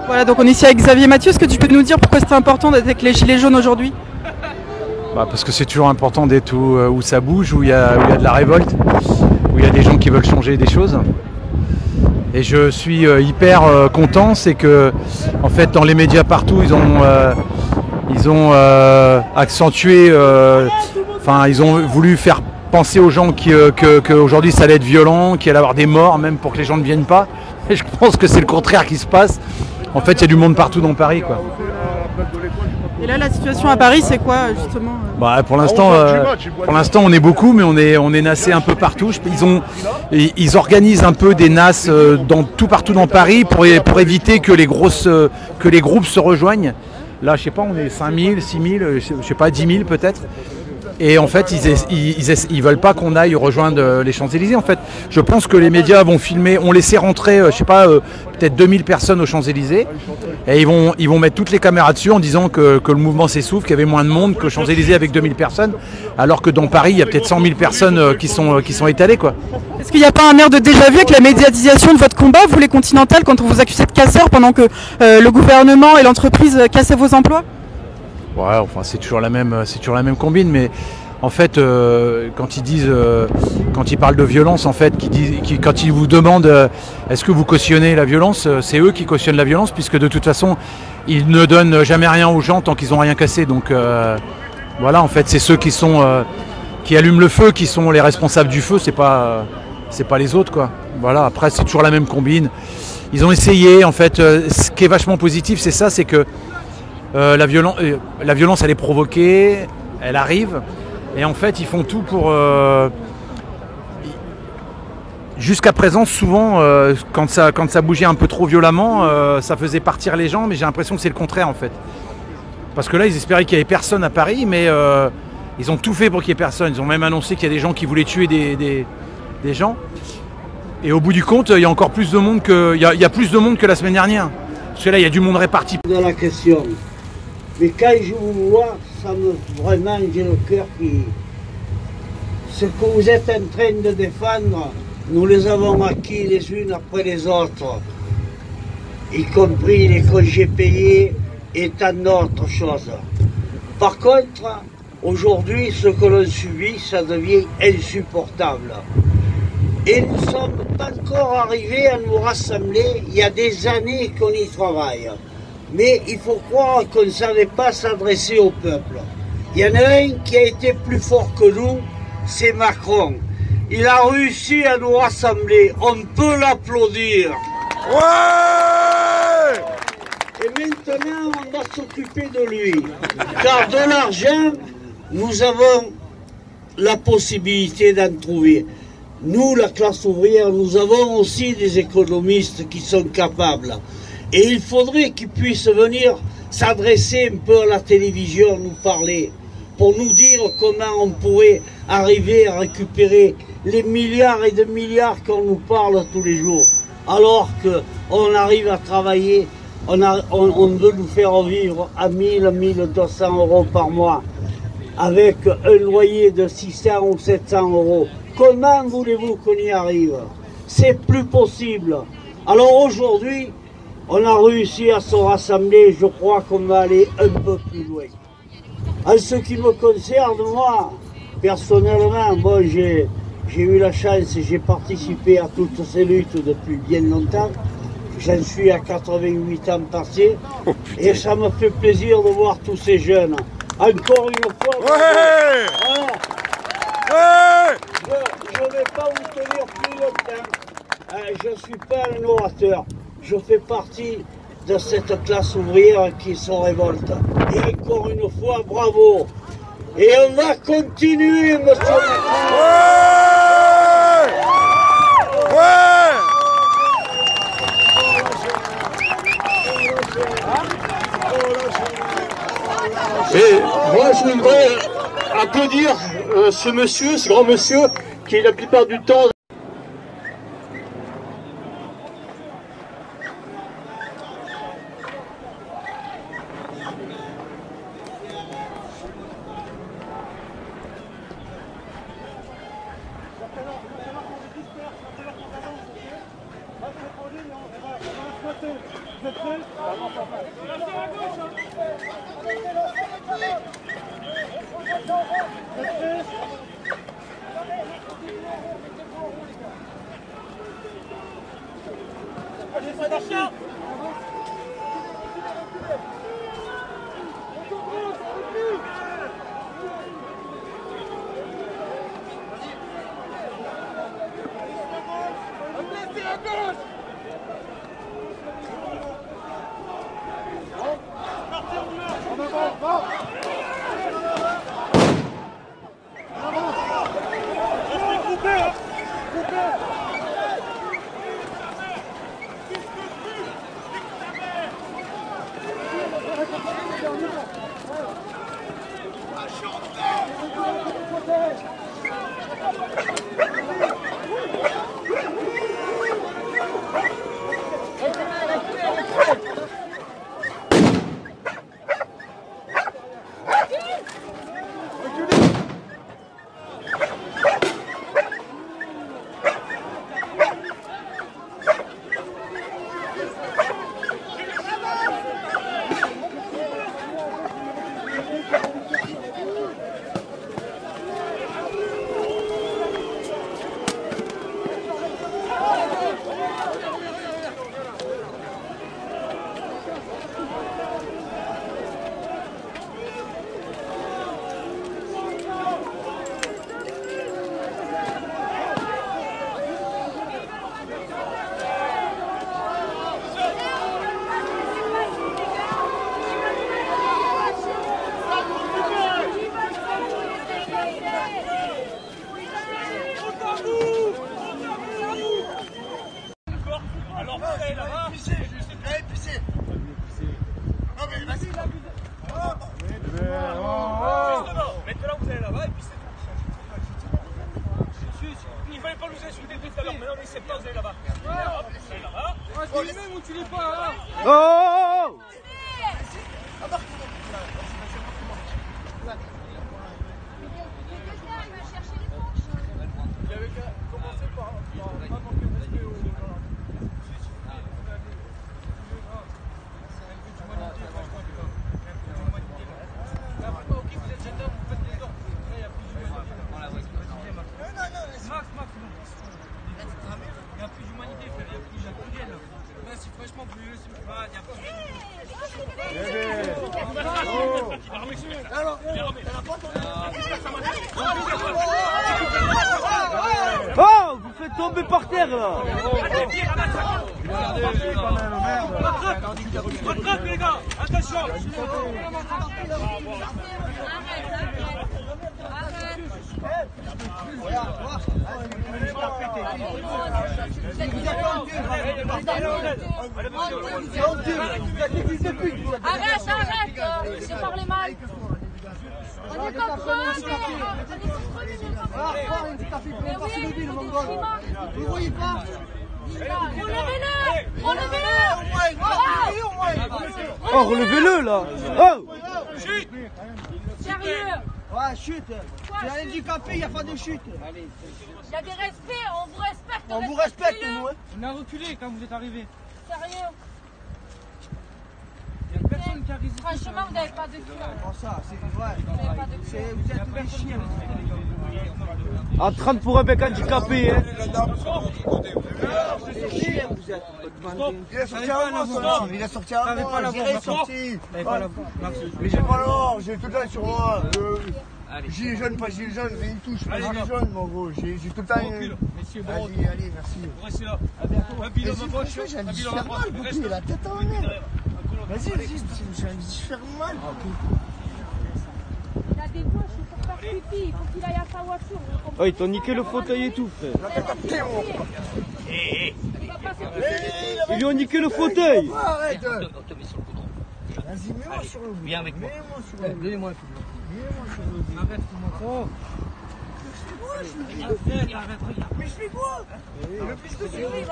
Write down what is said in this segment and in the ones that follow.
Voilà, donc on est ici avec Xavier Mathieu. Est-ce que tu peux nous dire pourquoi c'était important d'être avec les Gilets jaunes aujourd'hui? Parce que c'est toujours important d'être où ça bouge, où il y a de la révolte, où il y a des gens qui veulent changer des choses. Et je suis hyper content, c'est que en fait dans les médias partout ils ont accentué, ils ont voulu faire penser aux gens qu'aujourd'hui ça allait être violent, qu'il allait y avoir des morts même pour que les gens ne viennent pas. Et je pense que c'est le contraire qui se passe. En fait il y a du monde partout dans Paris, quoi. Et là la situation à Paris c'est quoi justement? Pour l'instant on est beaucoup, mais on est nassé un peu partout. Ils organisent un peu des nasses partout dans Paris pour éviter que les groupes se rejoignent. Là je sais pas, on est 5000, 6000, je sais pas, 10 000 peut-être. Et en fait ils veulent pas qu'on aille rejoindre les Champs-Élysées. En fait je pense que les médias vont filmer, ont laissé rentrer peut-être 2000 personnes aux Champs-Élysées, et ils vont mettre toutes les caméras dessus en disant que le mouvement s'essouffle, qu'il y avait moins de monde qu'aux Champs-Élysées avec 2000 personnes, alors que dans Paris il y a peut-être 100 000 personnes qui sont étalées, quoi. Est-ce qu'il n'y a pas un air de déjà-vu avec la médiatisation de votre combat, vous les Continentales, quand on vous accusait de casseurs pendant que le gouvernement et l'entreprise cassaient vos emplois? Ouais, enfin c'est toujours la même combine, mais en fait quand ils parlent de violence, en fait, quand ils vous demandent est-ce que vous cautionnez la violence, c'est eux qui cautionnent la violence, puisque de toute façon ils ne donnent jamais rien aux gens tant qu'ils n'ont rien cassé. Donc voilà, en fait c'est ceux qui allument le feu qui sont les responsables du feu, c'est pas les autres, quoi. Voilà, après c'est toujours la même combine. Ils ont essayé, en fait, ce qui est vachement positif, c'est que la violence elle est provoquée, elle arrive, et en fait ils font tout pour... Jusqu'à présent, souvent, quand ça bougeait un peu trop violemment, ça faisait partir les gens, mais j'ai l'impression que c'est le contraire, en fait. Parce que là, ils espéraient qu'il n'y avait personne à Paris, mais ils ont tout fait pour qu'il n'y ait personne. Ils ont même annoncé qu'il y a des gens qui voulaient tuer des gens. Et au bout du compte, il y a encore plus de monde il y a plus de monde que la semaine dernière. Parce que là, il y a du monde réparti. De la question. Mais quand je vous vois, vraiment, j'ai le cœur qui... Ce que vous êtes en train de défendre, nous les avons acquis les unes après les autres, y compris les congés payés et tant d'autres choses. Par contre, aujourd'hui, ce que l'on subit, ça devient insupportable. Et nous ne sommes pas encore arrivés à nous rassembler, il y a des années qu'on y travaille. Mais il faut croire qu'on ne savait pas s'adresser au peuple. Il y en a un qui a été plus fort que nous, c'est Macron. Il a réussi à nous rassembler, on peut l'applaudir. Ouais! Et maintenant, on va s'occuper de lui. Car de l'argent, nous avons la possibilité d'en trouver. Nous, la classe ouvrière, nous avons aussi des économistes qui sont capables. Et il faudrait qu'ils puissent venir s'adresser un peu à la télévision, nous parler, pour nous dire comment on pourrait arriver à récupérer les milliards et de milliards qu'on nous parle tous les jours. Alors qu'on arrive à travailler, on veut nous faire vivre à 1000, 1200 euros par mois, avec un loyer de 600 ou 700 euros. Comment voulez-vous qu'on y arrive? C'est plus possible. Alors aujourd'hui, on a réussi à se rassembler, je crois qu'on va aller un peu plus loin. En ce qui me concerne, moi, personnellement, bon, j'ai eu la chance, j'ai participé à toutes ces luttes depuis bien longtemps. J'en suis à 88 ans passés, et ça me fait plaisir de voir tous ces jeunes. Encore une fois, Ouais! Ouais! je ne vais pas vous tenir plus longtemps. Je ne suis pas un orateur. Je fais partie de cette classe ouvrière qui se révolte. Et encore une fois, bravo. Et on va continuer, monsieur Macron. Ouais! Ouais! Et moi, je voudrais applaudir ce monsieur, ce grand monsieur, qui la plupart du temps... Oh, vous faites tomber par terre là. Rattrape les gars, attention. Arrête, j'ai parlé mal. On est pas proche. Vous voyez pas? Relevez-le. Oh, relevez-le là. Oh. Sérieux. Ouais, chute. C'est un handicapé, il n'y a pas de chute. Il y a des respects, on vous respecte. On vous respecte, nous. On a reculé quand vous êtes arrivés. Sérieux. Il n'y a personne qui a résisté. Franchement, vous n'avez pas de cul. Comment ça? C'est vrai. Vous n'avez pas de cul. Vous êtes des chiens. À 30 pour un bec handicapé, hein. C'est des chiens, vous êtes. Il est sorti à moi, il est sorti à moi. J'ai sorti. Mais j'ai pas l'or, j'ai tout le temps sur moi. Gilet jaune, pas gilet jaune, mais il touche pas gilet jaune, mon gros. J'ai tout le temps. Allez, merci. Vous restez là. À bientôt. Un bilan à gauche. J'ai un faire mal, il a la tête en l'air. Vas-y, j'ai un faire mal. Il a des poches, il faut faire pipi, il faut qu'il aille à sa voiture. Oh, ils t'ont niqué le fauteuil et tout, frère. Il va pas se coucher. Ils lui ont niqué le fauteuil. Arrête. Vas-y, mets-moi sur le bout. Viens avec moi. Mets-moi sur le bout. Donnez-moi le Arrête, comment Mais je fais quoi? Oui, parce que c'est lui, il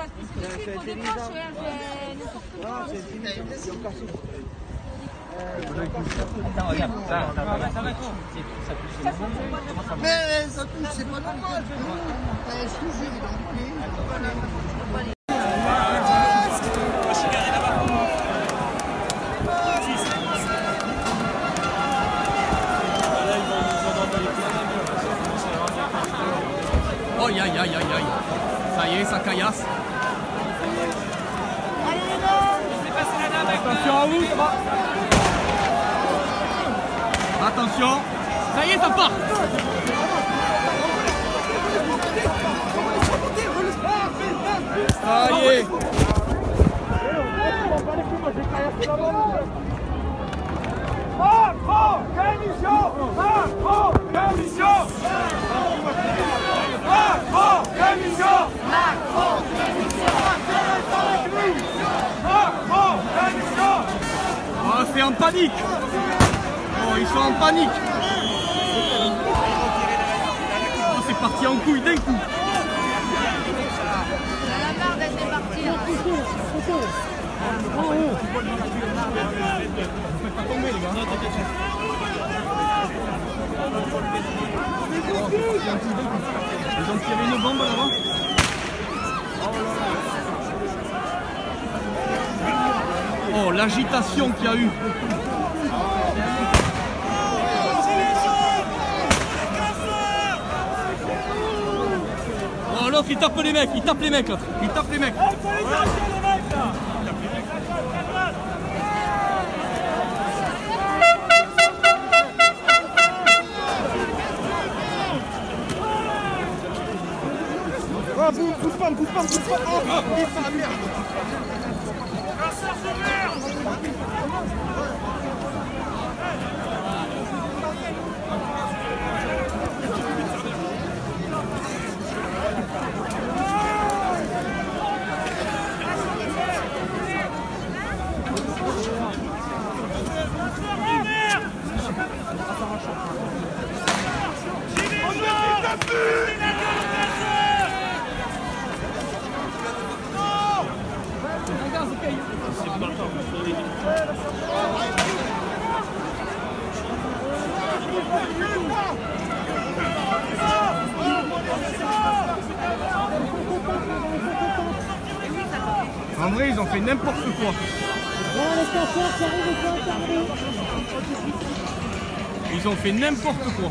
faut des poches, n'importe quoi. Attends, regarde. Mais ça touche, c'est pas normal. Excusez, il est caillasse. Attention à vous, ça va. Attention. Ça y est, ça part. Ça y est. Macron, démission! Macron, démission! Macron, démission! Macron, démission! Oh, c'est en panique. Oh, ils sont en panique. Oh, c'est parti en couille d'un coup. La barre d'être départie. Pas tomber, les gars. Ils ont tiré une bombe là-bas. Oh, l'agitation qu'il y a eu. Oh, l'autre il tape les mecs, il tape les mecs là. Il tape les mecs. Ah, pousse pas. Oh, la merde. En vrai, ils ont fait n'importe quoi. Ils ont fait n'importe quoi.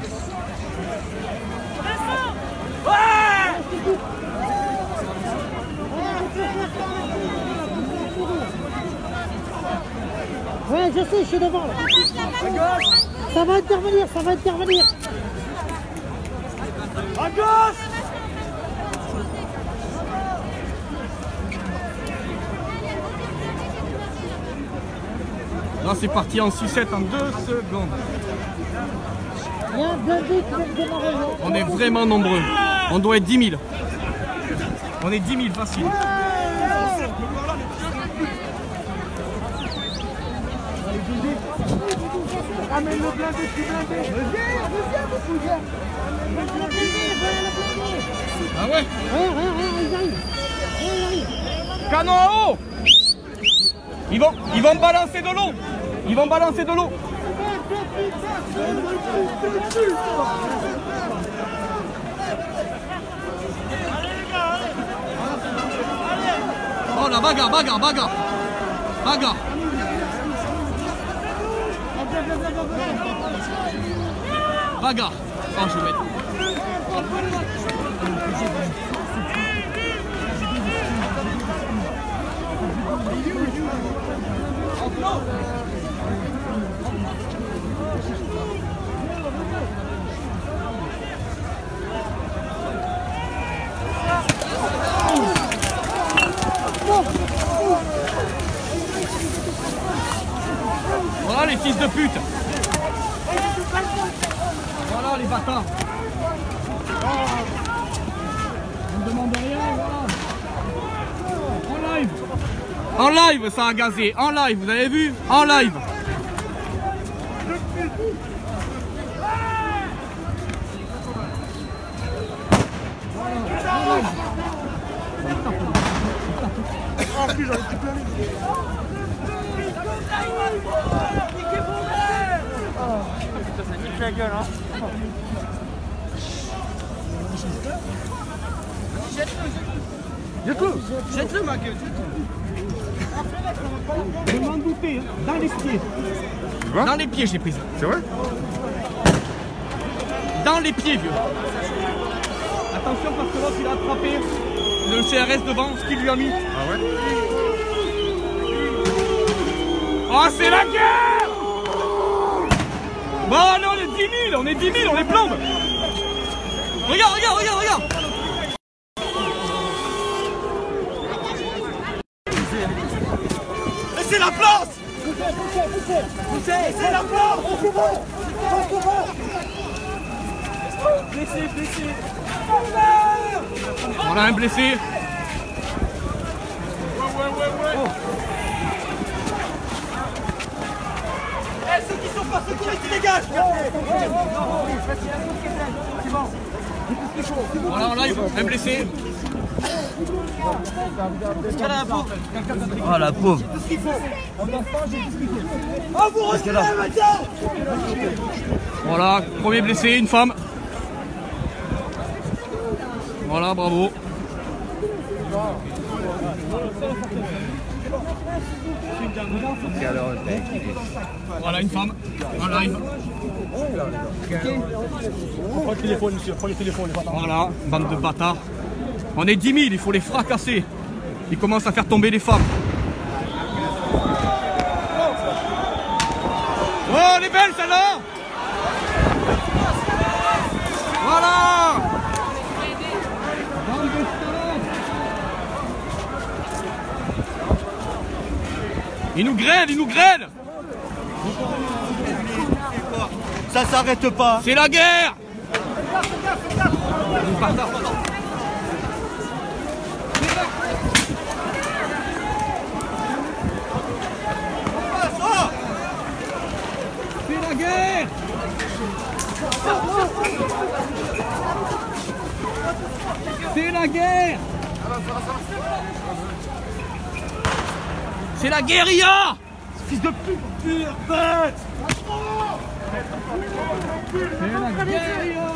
Ouais, je sais, je suis devant. Ça va intervenir, À gauche! Là, c'est parti en 6-7 en 2 secondes. Il y a un blindé qui vient de démarrer. On est vraiment nombreux. On doit être 10 000. On est 10 000 facile. Ramène le blindé, tu blindé. Ah ouais? Ils arrivent. Canon en haut! Ils vont balancer de l'eau. Ils vont balancer de l'eau. Oh la bagarre. Bagarre. Oh, je vais mettre. Voilà les fils de pute. Voilà les bâtards. On ne demande rien, voilà. En live. En live ça a gazé. En live, vous avez vu? En live. Ça nique la gueule, hein. Jette-le, ma gueule. Je m'en doutais, dans les pieds. Dans les pieds, j'ai pris ça. C'est vrai? Dans les pieds, vieux. Attention parce que l'autre il a attrapé. le CRS devant, ce qu'il lui a mis. Ah ouais? Oh, c'est la guerre! Bon, non, on est 10 000, on est 10 000, on les plombe! Regarde, regarde, regarde, regarde! Laissez la place! Laissez la place! Blessé, blessé! On a un blessé! Oh. Eh, ceux qui sont pas secourus, qui dégagent! Voilà, on live, un blessé. Oh la pauvre. Oh, vous reculez maintenant! Voilà, premier blessé, une femme. Voilà, bravo. Voilà une femme, en live. Prends le téléphone, monsieur, prends le téléphone. Voilà, bande de bâtards. On est 10 000, il faut les fracasser. Ils commencent à faire tomber les femmes. Oh, elle est belle celle-là! Voilà! Ils nous grêlent, ils nous grêlent! Ça s'arrête pas. C'est la guerre! C'est la guerre! C'est la guerre! C'est la guérilla! Fils de pute! Pure bête! C'est la guérilla!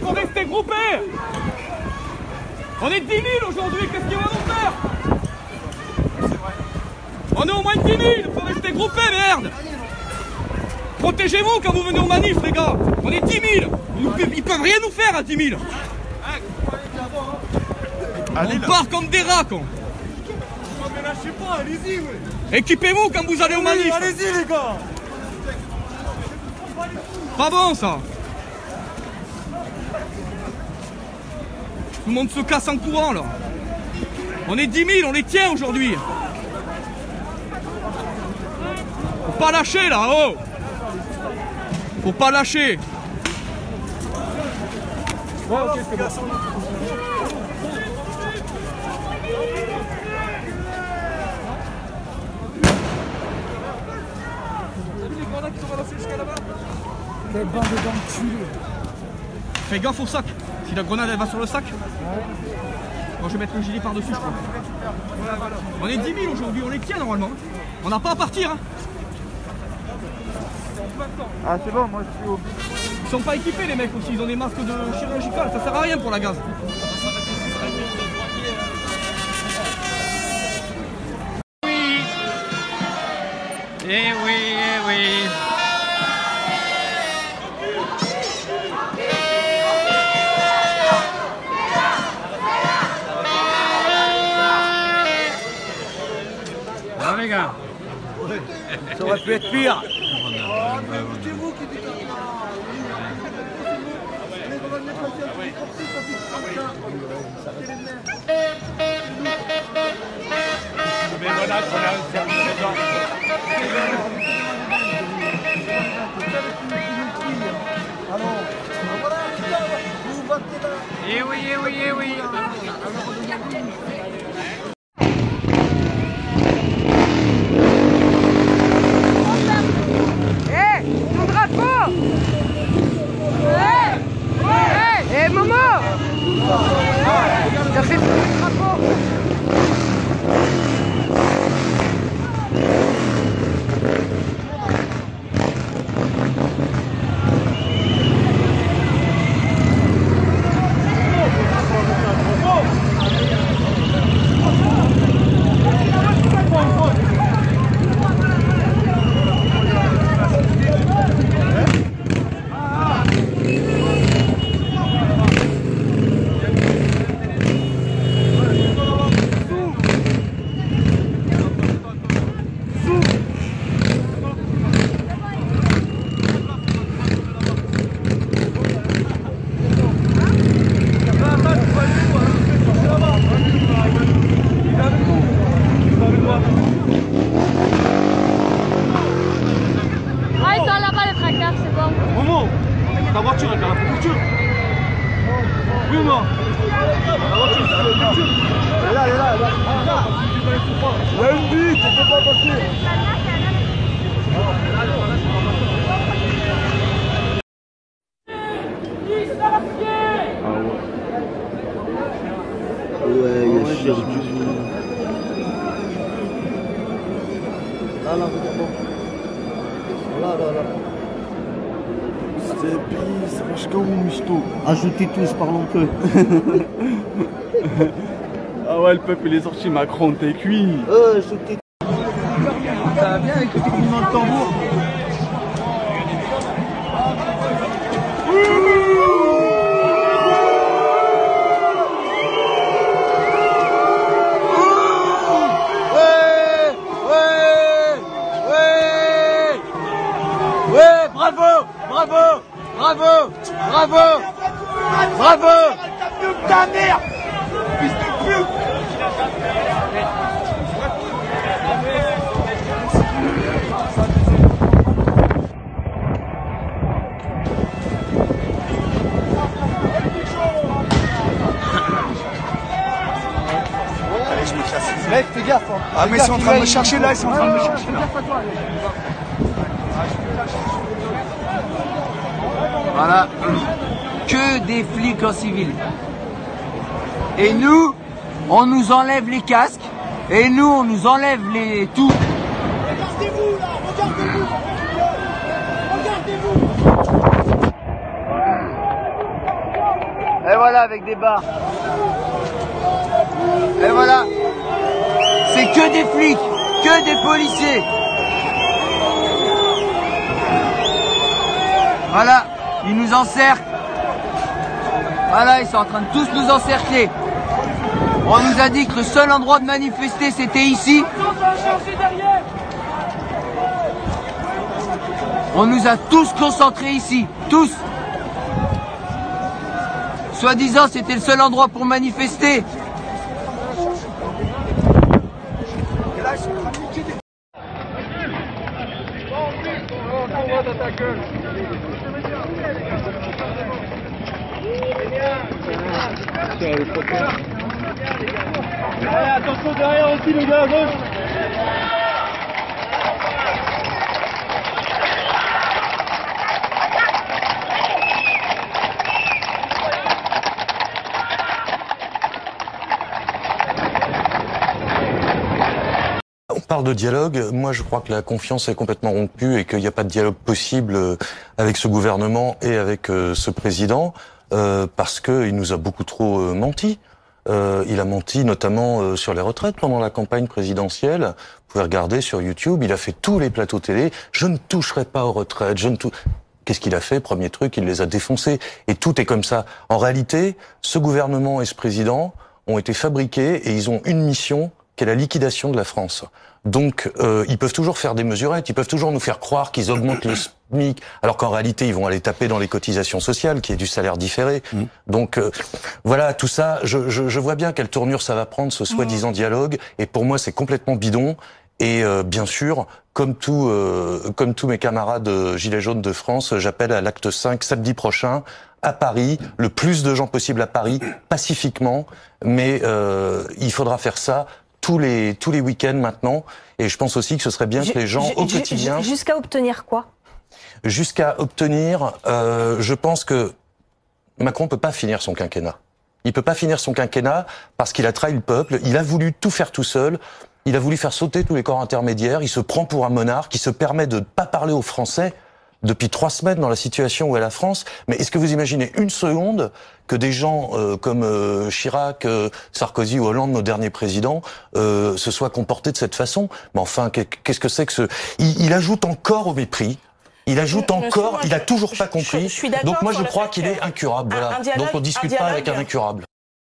Faut rester groupés! On est 10 000 aujourd'hui, qu'est-ce qu'ils vont nous faire? On est au moins 10 000, faut rester groupés, merde! Protégez-vous quand vous venez aux manifs, les gars! On est 10 000! Ils peuvent rien nous faire à 10 000! On part comme des rats, con! Mais lâchez pas, allez-y, ouais. Équipez-vous quand vous allez aux manifs! Allez-y, les gars! Pas bon, ça! Tout le monde se casse en courant là. On est 10 000, on les tient aujourd'hui. Faut pas lâcher là, oh. Faut pas lâcher. Ouais, ok, c'est bon. Les grenades qui sont balancées jusqu'à là-bas. Quelle bande d'enculés. Fais gaffe au sac. Si la grenade elle va sur le sac. Bon, je vais mettre le gilet par-dessus, je crois. On est 10 000 aujourd'hui, on les tient normalement. On n'a pas à partir. Hein. Ah, c'est bon, moi je suis au. Ils sont pas équipés les mecs aussi, ils ont des masques de chirurgical, ça sert à rien pour la gaz. Oui. Eh oui, eh oui. Les gars, Ça aurait pu être pire. Eh oui, eh oui, eh oui. Eh Momo, t'as fait le drapeau. Super, c'est bon. Momo, ta voiture, elle a la préfecture. Oui ou non? La voiture, c'est la préfecture. Elle est là, elle est là. Il y a une bite, on peut pas passer. Ouais, il y a cher du Là, regarde. Là. C'est pire, ça marche comme un michto. Ajoutez tous, parlons peu. Ah ouais, le peuple il est sorti, Macron, t'es cuit. Ajoutez. Ça va bien avec le techniquement de tambour. Bravo. Ta merde. Fils de pute. Allez, je me casse. Mec, fais gaffe. Hein. Ah, mais ils sont en train de me chercher là, ils sont en train de me chercher là. Voilà. Que des flics en civil. Et nous, on nous enlève les casques. Et nous, on nous enlève les tout. Regardez-vous là, regardez-vous. Regardez-vous. Et voilà, avec des barres. Et voilà. C'est que des flics, que des policiers. Voilà, ils nous encerclent. Voilà, ils sont en train de tous nous encercler. On nous a dit que le seul endroit de manifester, c'était ici. On nous a tous concentrés ici, tous. Soi-disant, c'était le seul endroit pour manifester. Allez, attention derrière aussi les gars, à gauche. On parle de dialogue. Moi, je crois que la confiance est complètement rompue et qu'il n'y a pas de dialogue possible avec ce gouvernement et avec ce président parce qu'il nous a beaucoup trop menti. Il a menti notamment sur les retraites pendant la campagne présidentielle. Vous pouvez regarder sur YouTube, il a fait tous les plateaux télé. Je ne toucherai pas aux retraites. Qu'est-ce qu'il a fait? Premier truc, il les a défoncés. Et tout est comme ça. En réalité, ce gouvernement et ce président ont été fabriqués et ils ont une mission qui est la liquidation de la France. Donc, ils peuvent toujours faire des mesurettes, ils peuvent toujours nous faire croire qu'ils augmentent le SMIC, alors qu'en réalité, ils vont aller taper dans les cotisations sociales, qui est du salaire différé. Donc, voilà, tout ça, je vois bien quelle tournure ça va prendre, ce soi-disant dialogue, et pour moi, c'est complètement bidon. Et bien sûr, comme tous mes camarades Gilets jaunes de France, j'appelle à l'acte 5 samedi prochain, à Paris, le plus de gens possible à Paris, pacifiquement, mais il faudra faire ça tous les week-ends maintenant, et je pense aussi que ce serait bien que les gens au quotidien... Jusqu'à obtenir quoi? Jusqu'à obtenir, je pense que Macron peut pas finir son quinquennat. Il peut pas finir son quinquennat parce qu'il a trahi le peuple, il a voulu tout faire tout seul, il a voulu faire sauter tous les corps intermédiaires, il se prend pour un monarque, il se permet de ne pas parler aux Français depuis 3 semaines dans la situation où est la France. Mais est-ce que vous imaginez une seconde que des gens comme Chirac, Sarkozy ou Hollande, nos derniers présidents, se soient comportés de cette façon? Mais enfin, qu'est-ce que c'est que ce... Il ajoute encore au mépris. Il ajoute encore, il a toujours pas compris. Donc moi je crois qu'il est incurable. Voilà. Donc on discute pas avec un incurable.